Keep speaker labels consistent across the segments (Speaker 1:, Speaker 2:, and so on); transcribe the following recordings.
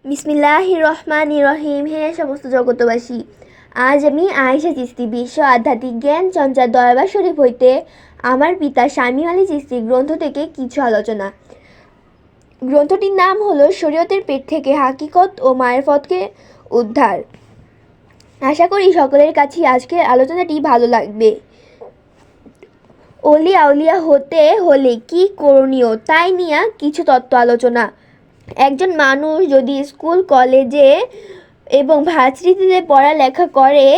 Speaker 1: বিসমিল্লাহির রহমানির রহিম। হে সমস্ত জগতবাসী, আজ আমি আয়েশা চিশতি বিশ্ব আধ্যাত্মিক জ্ঞান চঞ্চল দরবার শরীফ হইতে আমার পিতা শামীম আলী চিশতি গ্রন্থ থেকে কিছু আলোচনা। গ্রন্থটির নাম হলো শরীয়তের পেট থেকে হাকিকত ও মারিফতকে উদ্ধার। আশা করি সকলের কাছে আজকের আলোচনাটি ভালো লাগবে। অলি আউলিয়া হতে হলে কি করণীয় তাই নিয়ে কিছু তত্ত্ব আলোচনা। একজন মানুষ যদি স্কুল কলেজে এবং ভার্সিটিতে পড়ালেখা করে,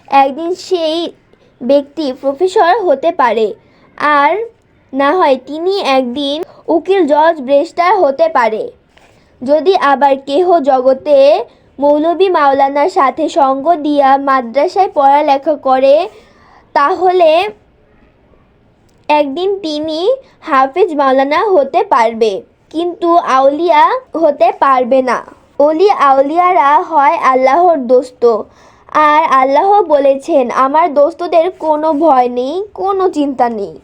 Speaker 1: একদিন সেই ব্যক্তি প্রফেসর হতে পারে, আর না হয় তিনি একদিন উকিল, জজ, ব্যারিস্টার হতে পারে। যদি আবার কেহ জগতে মৌলবী মাওলানার সাথে সঙ্গ দিয়া মাদ্রাসায় পড়ালেখা করে, তাহলে একদিন তিনি হাফেজ মাওলানা হতে পারবে, কিন্তু আউলিয়া হতে পারবে না। অলি আউলিয়ারা হয় আল্লাহর দোস্ত, আর আল্লাহ বলেছেন, আমার দোস্তদের কোনো ভয় নেই, কোনো চিন্তা নেই।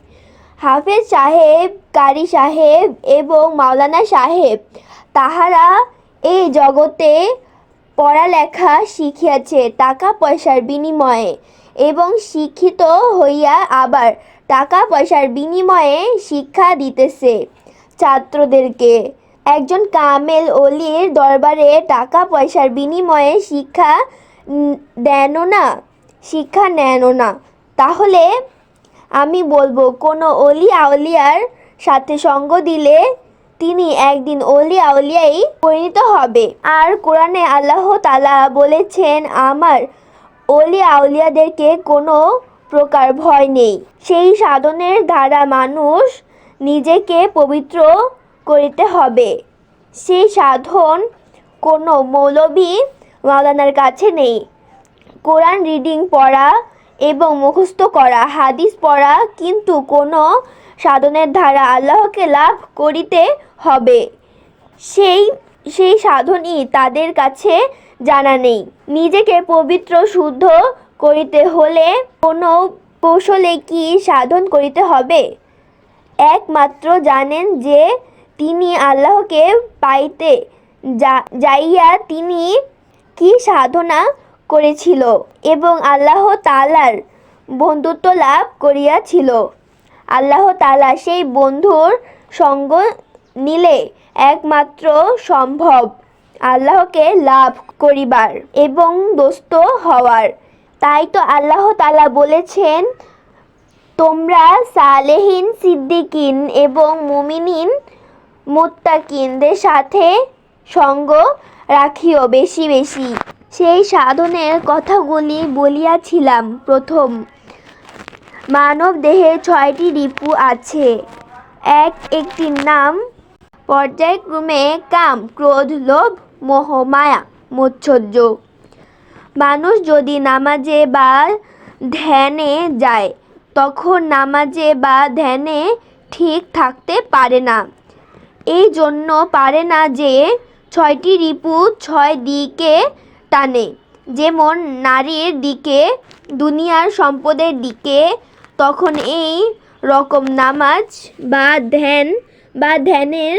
Speaker 1: হাফেজ সাহেব, কারি সাহেব এবং মাওলানা সাহেব, তাহারা এই জগতে পড়ালেখা শিখিয়াছে টাকা পয়সার বিনিময়ে, এবং শিক্ষিত হইয়া আবার টাকা পয়সার বিনিময়ে শিক্ষা দিতেছে ছাত্রদেরকে। একজন কামেল অলির দরবারে টাকা পয়সার বিনিময়ে শিক্ষা নেন না, তাহলে আমি বলবো কোনো অলি আউলিয়ার সাথে সঙ্গ দিলে তিনি একদিন অলি আউলিয়াই পরিণত হবে। আর কোরআনে আল্লাহ তাআলা বলেছেন, আমার অলি আউলিয়াদেরকে কোনো প্রকার ভয় নেই। সেই সাধনের দ্বারা মানুষ নিজেকে পবিত্র করিতে হবে। সেই সাধন কোনো মৌলবী মাওলানার কাছে নেই। কোরআন রিডিং পড়া এবং মুখস্থ করা, হাদিস পড়া, কিন্তু কোনো সাধনের দ্বারা আল্লাহকে লাভ করিতে হবে, সেই সাধনই তাদের কাছে জানা নেই। নিজেকে পবিত্র শুদ্ধ করিতে হলে কোনো কৌশলে কি সাধন করিতে হবে? একমাত্র জানেন যে তিনি আল্লাহকে পাইতে যাইয়া তিনি কি সাধনা করেছিল এবং আল্লাহ তাআলার বন্ধুত্ব লাভ করিয়াছিল। আল্লাহ তাআলা সেই বন্ধুর সঙ্গ নিলে একমাত্র সম্ভব আল্লাহকে লাভ করিবার এবং দোস্ত হওয়ার। তাই তো আল্লাহ তাআলা বলেছেন, তোমরা সালেহিন, সিদ্দিকিন এবং মুমিনিন, মুত্তাকিনদের সাথে সঙ্গ রাখিও বেশি বেশি। সেই সাধনের কথাগুলি বলিয়াছিলাম। প্রথম, মানব দেহে 6টি রিপু আছে। একটির নাম পর্যায়ক্রমে কাম, ক্রোধ, লোভ, মোহ, মায়া, মৎসর্য। মানুষ যদি নামাজে বা ধ্যানে যায়, তখন নামাজে বা ধ্যানে ঠিক থাকতে পারে না। এই জন্য পারে না যে 6টি রিপু 6 দিকে টানে, যেমন নারীর দিকে, দুনিয়ার সম্পদের দিকে। তখন এই রকম নামাজ বা ধ্যানের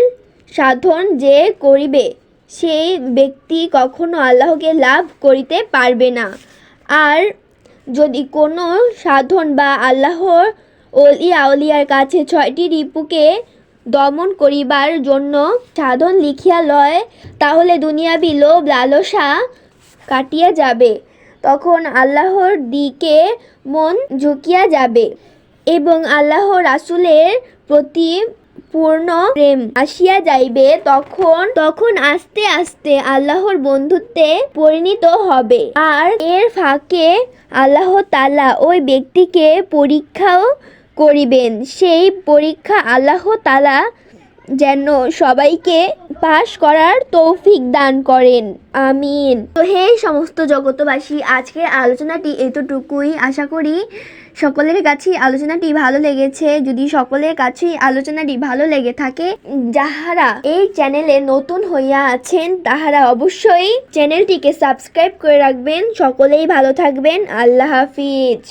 Speaker 1: সাধন যে করিবে, সেই ব্যক্তি কখনো আল্লাহকে লাভ করিতে পারবে না। আর যদি কোনো সাধন বা আল্লাহর অলি আউলিয়ার কাছে 6টি রিপুকে দমন করিবার জন্য সাধন লিখিয়া লয়, তাহলে দুনিয়াবি লোভ লালসা কাটিয়া যাবে। তখন আল্লাহর দিকে মন ঝুঁকিয়া যাবে এবং আল্লাহ রাসূলের প্রতি পূর্ণ প্রেম আসিয়া যাইবে। তখন আস্তে আস্তে আল্লাহর বন্ধুত্বে পরিণত হবে। আর এর ফাঁকে আল্লাহ তাআলা ওই ব্যক্তিকে পরীক্ষাও করিবেন। সেই পরীক্ষা আল্লাহ তাআলা যেন সবাইকে পাশ করার তৌফিক দান করেন, আমিন। তো হে সমস্ত জগতবাসী, আজকের আলোচনাটি এতটুকুই। আশা করি সকলের কাছেই আলোচনাটি ভালো লেগেছে। যদি সকলের কাছেই আলোচনাটি ভালো লেগে থাকে, যাহারা এই চ্যানেলে নতুন হইয়া আছেন, তাহারা অবশ্যই চ্যানেলটিকে সাবস্ক্রাইব করে রাখবেন। সকলেই ভালো থাকবেন। আল্লাহ হাফিজ।